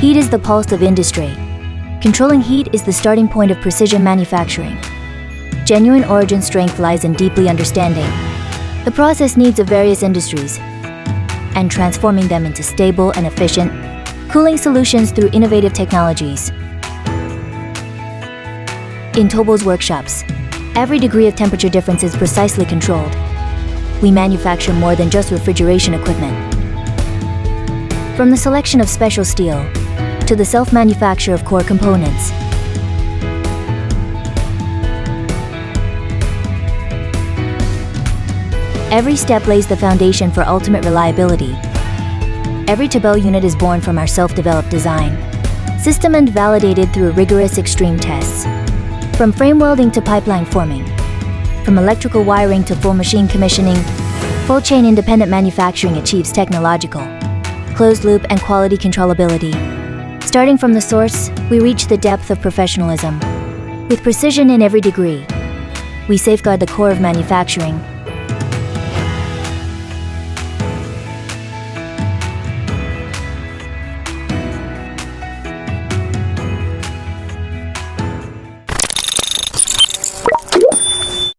Heat is the pulse of industry. Controlling heat is the starting point of precision manufacturing. Genuine origin strength lies in deeply understanding the process needs of various industries and transforming them into stable and efficient cooling solutions through innovative technologies. In TOBEL's workshops, every degree of temperature difference is precisely controlled. We manufacture more than just refrigeration equipment. From the selection of special steel to the self-manufacture of core components, every step lays the foundation for ultimate reliability. Every TOBEL unit is born from our self-developed design, system and validated through rigorous extreme tests. From frame welding to pipeline forming, from electrical wiring to full machine commissioning, full chain independent manufacturing achieves technological, closed-loop and quality controllability. Starting from the source, we reach the depth of professionalism. With precision in every degree, we safeguard the core of manufacturing,